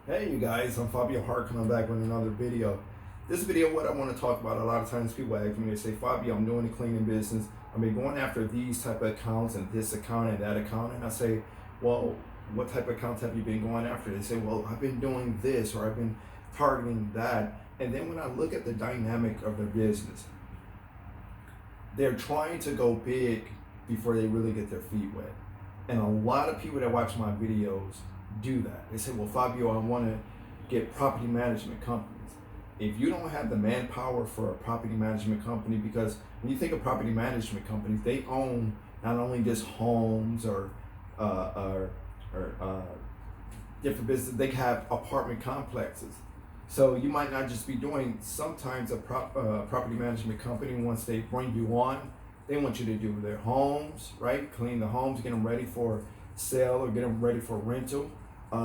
Hey you guys, I'm Fabio Hart coming back with another video. This video, what I want to talk about, a lot of times people ask me, they say, Fabio, I'm doing the cleaning business. I've been going after these type of accounts and this account and that account. And I say, well, what type of accounts have you been going after? They say, well, I've been doing this or I've been targeting that. And then when I look at the dynamic of their business, they're trying to go big before they really get their feet wet. And a lot of people that watch my videos do that. They say, well, Fabio, I want to get property management companies. If you don't have the manpower for a property management company, because when you think of property management companies, they own not only just homes or different businesses, they have apartment complexes. So you might not just be doing, sometimes a property management company, once they bring you on, they want you to do their homes, right? Clean the homes, get them ready for sale or get them ready for rental.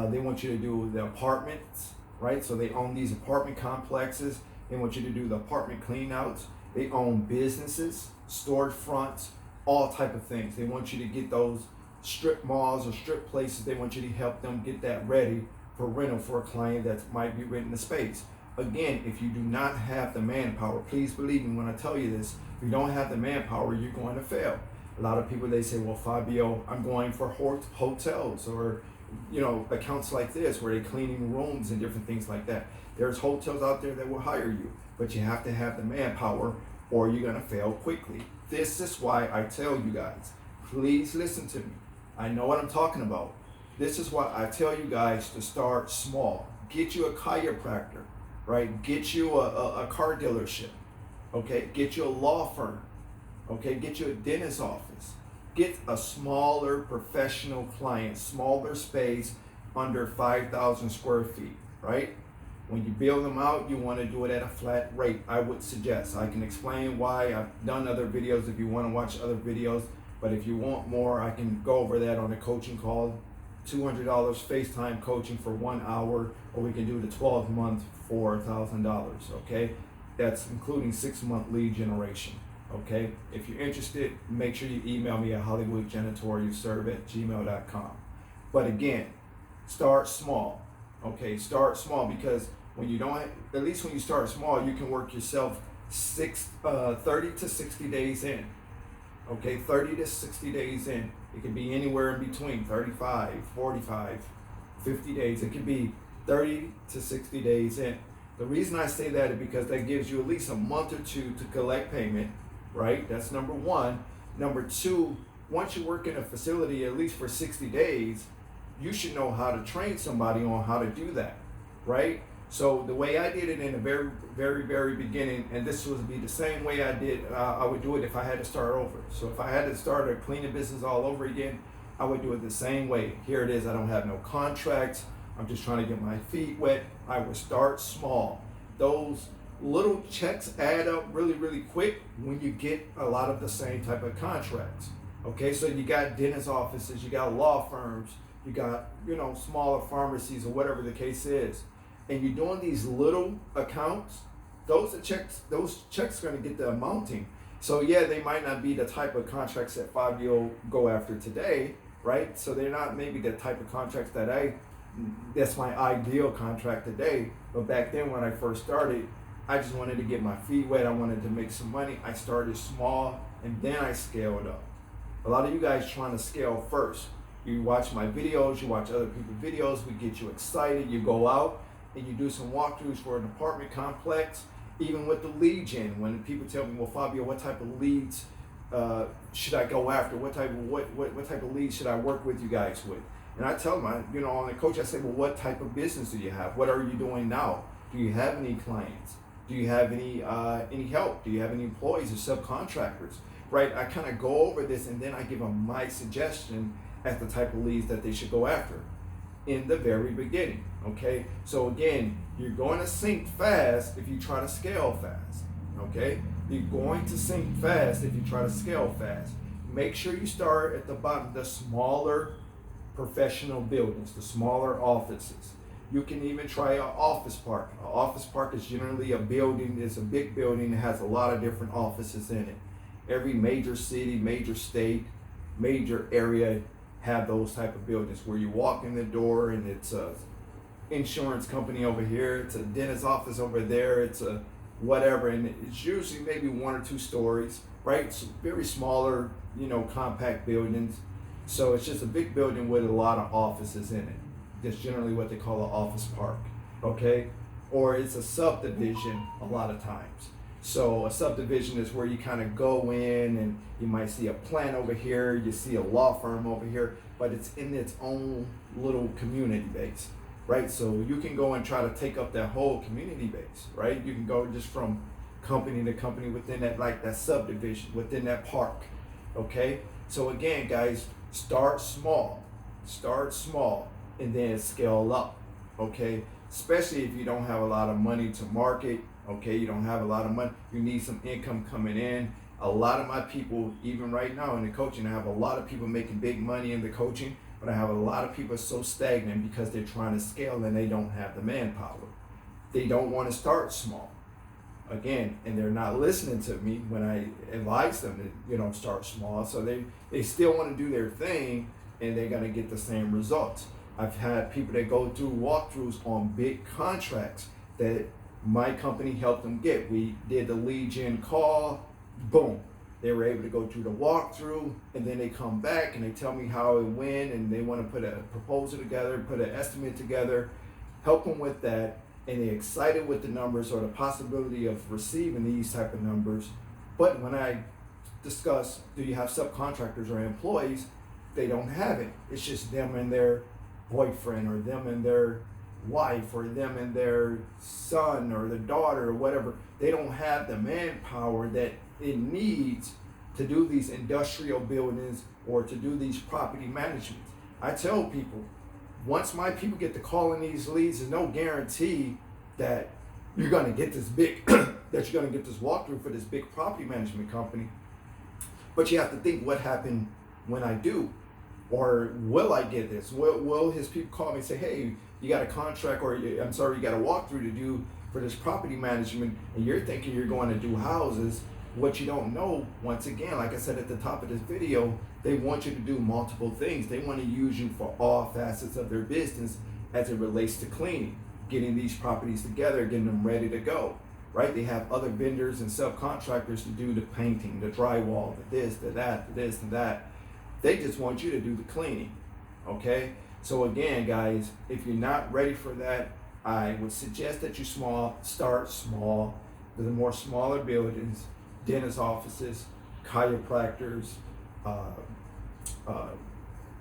They want you to do the apartments, right? So they own these apartment complexes. They want you to do the apartment clean outs. They own businesses, storefronts, all type of things. They want you to get those strip malls or strip places. They want you to help them get that ready for rental for a client that might be renting the space. Again, if you do not have the manpower, please believe me when I tell you this, if you don't have the manpower, you're going to fail. A lot of people, they say, well, Fabio, I'm going for hotels or accounts like this where they're cleaning rooms and different things like that. There's hotels out there that will hire you, but you have to have the manpower or you're going to fail quickly. This is why I tell you guys, please listen to me. I know what I'm talking about. This is why I tell you guys to start small. Get you a chiropractor, right? Get you a car dealership, okay? Get you a law firm, okay? Get you a dentist office. Get a smaller professional client, smaller space, under 5,000 square feet, right? When you build them out, you want to do it at a flat rate. I would suggest. I can explain why. I've done other videos if you want to watch other videos. But if you want more, I can go over that on a coaching call. $200 FaceTime coaching for 1 hour, or we can do the 12-month for $1,000, okay? That's including 6-month lead generation, okay? If you're interested, make sure you email me at Hollywoodjanitorialserv@gmail.com. But again, start small, okay? Start small, because when you don't, at least when you start small, you can work yourself 30 to 60 days in. Okay, 30 to 60 days in. It can be anywhere in between 35, 45, 50 days. It can be 30 to 60 days in. The reason I say that is because that gives you at least a month or two to collect payment, right? That's number one. Number two, once you work in a facility at least for 60 days, you should know how to train somebody on how to do that, right? So the way I did it in the very, very, very beginning, and this would be the same way I would do it if I had to start over. So if I had to start a cleaning business all over again, I would do it the same way. Here it is, I don't have no contracts. I'm just trying to get my feet wet. I would start small. Those little checks add up really, really quick when you get a lot of the same type of contracts. Okay, so you got dentist offices, you got law firms, you got, smaller pharmacies or whatever the case is. And you're doing these little accounts, those checks are going to get the amounting. So yeah, they might not be the type of contracts that Fabio go after today, right? So they're not maybe the type of contracts that's my ideal contract today. But back then when I first started, I just wanted to get my feet wet. I wanted to make some money. I started small and then I scaled up. A lot of you guys trying to scale first. You watch my videos, you watch other people's videos, we get you excited, you go out and you do some walkthroughs for an apartment complex, even with the lead gen. When people tell me, well, Fabio, what type of leads should I go after? What type of leads should I work with you guys with? And I tell them, on the coach, I say, well, what type of business do you have? What are you doing now? Do you have any clients? Do you have any help? Do you have any employees or subcontractors? Right? I kind of go over this and then I give them my suggestion as the type of leads that they should go after in the very beginning, okay? So again, you're going to sink fast if you try to scale fast, okay? You're going to sink fast if you try to scale fast. Make sure you start at the bottom, the smaller professional buildings, the smaller offices. You can even try an office park. An office park is generally a building, it's a big building that has a lot of different offices in it. Every major city, major state, major area have those type of buildings where you walk in the door and it's insurance company over here, it's a dentist office over there, it's a whatever, and it's usually maybe 1 or 2 stories, right? It's very smaller, compact buildings. So it's just a big building with a lot of offices in it. That's generally what they call an office park, okay? Or it's a subdivision a lot of times. So a subdivision is where you kind of go in and you might see a plant over here, you see a law firm over here, but it's in its own little community base, right? So you can go and try to take up that whole community base, right? You can go just from company to company within that, like that subdivision, within that park, okay? So again, guys, start small, and then scale up, okay? Especially if you don't have a lot of money to market, okay? You don't have a lot of money, you need some income coming in. A lot of my people, even right now in the coaching, I have a lot of people making big money in the coaching, but I have a lot of people so stagnant because they're trying to scale and they don't have the manpower. They don't want to start small. Again, and they're not listening to me when I advise them to, start small. So they still want to do their thing and they're going to get the same results. I've had people that go through walkthroughs on big contracts that my company helped them get. We did the lead gen call, boom. They were able to go through the walkthrough, and then they come back and they tell me how it went, and they want to put a proposal together, put an estimate together, help them with that, and they're excited with the numbers or the possibility of receiving these type of numbers. But when I discuss, do you have subcontractors or employees, they don't have it. It's just them and their boyfriend or them and their wife or them and their son or their daughter or whatever. They don't have the manpower that it needs to do these industrial buildings or to do these property management. I tell people, once my people get to calling these leads, there's no guarantee that you're going to get this big, that you're going to get this walkthrough for this big property management company. But you have to think, what happened when I do? Or will I get this? Will his people call me and say, hey, you got a contract, or you got a walkthrough to do for this property management, and you're thinking you're going to do houses. What you don't know, once again, like I said at the top of this video, they want you to do multiple things. They want to use you for all facets of their business as it relates to cleaning, getting these properties together, getting them ready to go, right? They have other vendors and subcontractors to do the painting, the drywall, the this, the that, the this, and that. They just want you to do the cleaning, okay? So again, guys, if you're not ready for that, I would suggest that you start small. The more smaller buildings, dentist offices, chiropractors,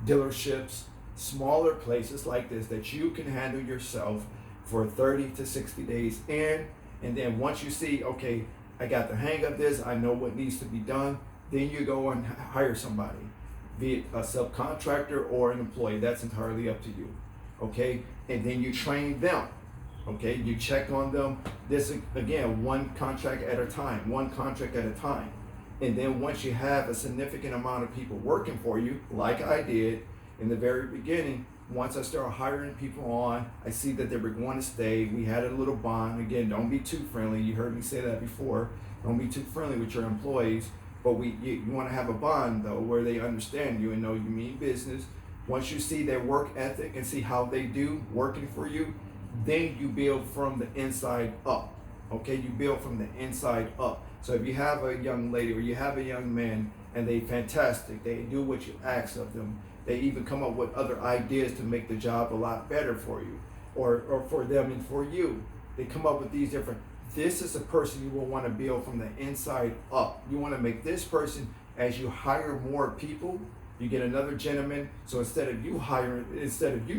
dealerships, smaller places like this that you can handle yourself for 30 to 60 days in. And then once you see, okay, I got the hang of this, I know what needs to be done, then you go and hire somebody, be it a subcontractor or an employee. That's entirely up to you, okay? And then you train them, okay? You check on them. This, again, one contract at a time. And then once you have a significant amount of people working for you, like I did in the very beginning, once I started hiring people on, I see that they were going to stay. We had a little bond. Again, don't be too friendly. You heard me say that before. Don't be too friendly with your employees. But you want to have a bond, though, where they understand you and know you mean business. Once you see their work ethic and see how they do working for you, then you build from the inside up, okay? You build from the inside up. So if you have a young lady or you have a young man and they fantastic, they do what you ask of them, they even come up with other ideas to make the job a lot better for you or for them and for you. They come up with these different. This is a person you will want to build from the inside up. You want to make this person, as you hire more people, you get another gentleman. So instead of you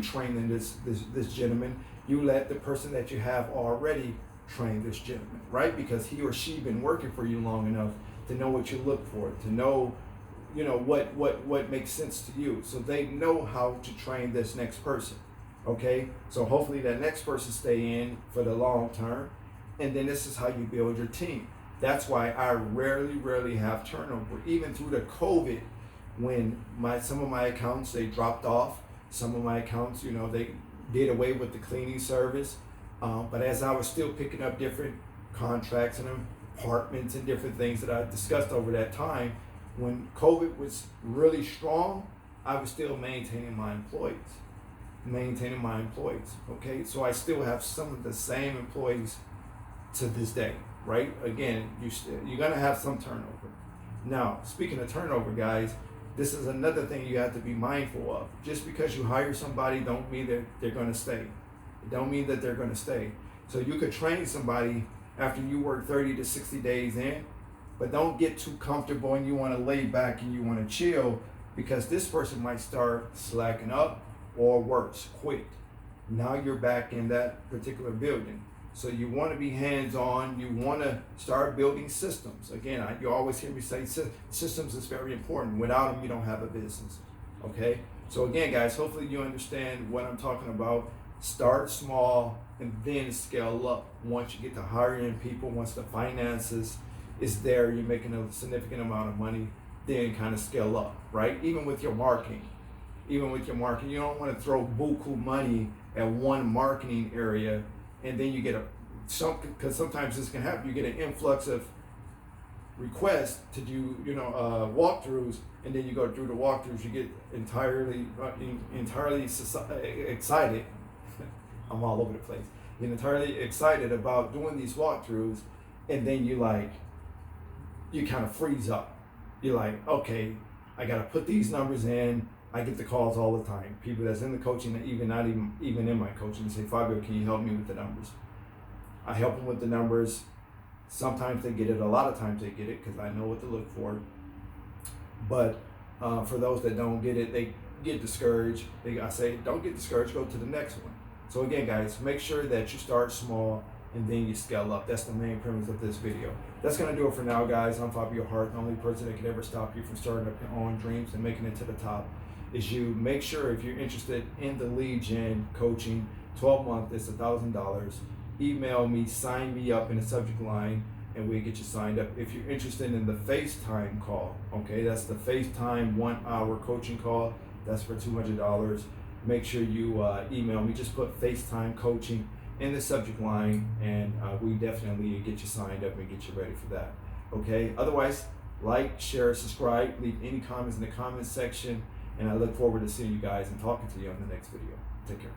training this gentleman, you let the person that you have already train this gentleman, right? Because he or she been working for you long enough to know what you look for, to know, what makes sense to you. So they know how to train this next person, okay? So hopefully that next person stay in for the long term. And then this is how you build your team. That's why I rarely have turnover. Even through the COVID, when some of my accounts, they dropped off. Some of my accounts, they did away with the cleaning service. But as I was still picking up different contracts and apartments and different things that I discussed over that time, when COVID was really strong, I was still maintaining my employees. maintaining my employees. Okay, so I still have some of the same employees to this day, right? Again, you're gonna have some turnover. Now, speaking of turnover, guys, this is another thing you have to be mindful of. Just because you hire somebody don't mean that they're gonna stay. It don't mean that they're gonna stay. So you could train somebody after you work 30 to 60 days in, but don't get too comfortable and you wanna lay back and you wanna chill, because this person might start slacking up or worse, quit. Now you're back in that particular building. So you want to be hands-on. You want to start building systems. Again, you always hear me say systems is very important. Without them, you don't have a business. Okay? So again, guys, hopefully you understand what I'm talking about. Start small and then scale up. Once you get to hiring people, once the finances is there, you're making a significant amount of money, then kind of scale up, right? Even with your marketing. You don't want to throw buku money at one marketing area and then you get because sometimes this can happen. You get an influx of requests to do, walkthroughs, and then you go through the walkthroughs, you get entirely excited. I'm all over the place. You're entirely excited about doing these walkthroughs, and then you kind of freeze up. You're like, okay, I got to put these numbers in. I get the calls all the time. People that's in the coaching, not even in my coaching, they say, Fabio, can you help me with the numbers? I help them with the numbers. Sometimes they get it. A lot of times they get it because I know what to look for. But for those that don't get it, they get discouraged. I say, don't get discouraged. Go to the next one. So again, guys, make sure that you start small and then you scale up. That's the main premise of this video. That's going to do it for now, guys. I'm Fabio Hart. The only person that can ever stop you from starting up your own dreams and making it to the top is you. Make sure if you're interested in the lead gen coaching, 12 month, it's $1,000. Email me, sign me up in the subject line, and we'll get you signed up. If you're interested in the FaceTime call, okay, that's the FaceTime 1 hour coaching call. That's for $200. Make sure you email me. Just put FaceTime coaching in the subject line, and we definitely get you signed up and get you ready for that. Okay. Otherwise, like, share, subscribe, leave any comments in the comments section. And I look forward to seeing you guys and talking to you on the next video. Take care.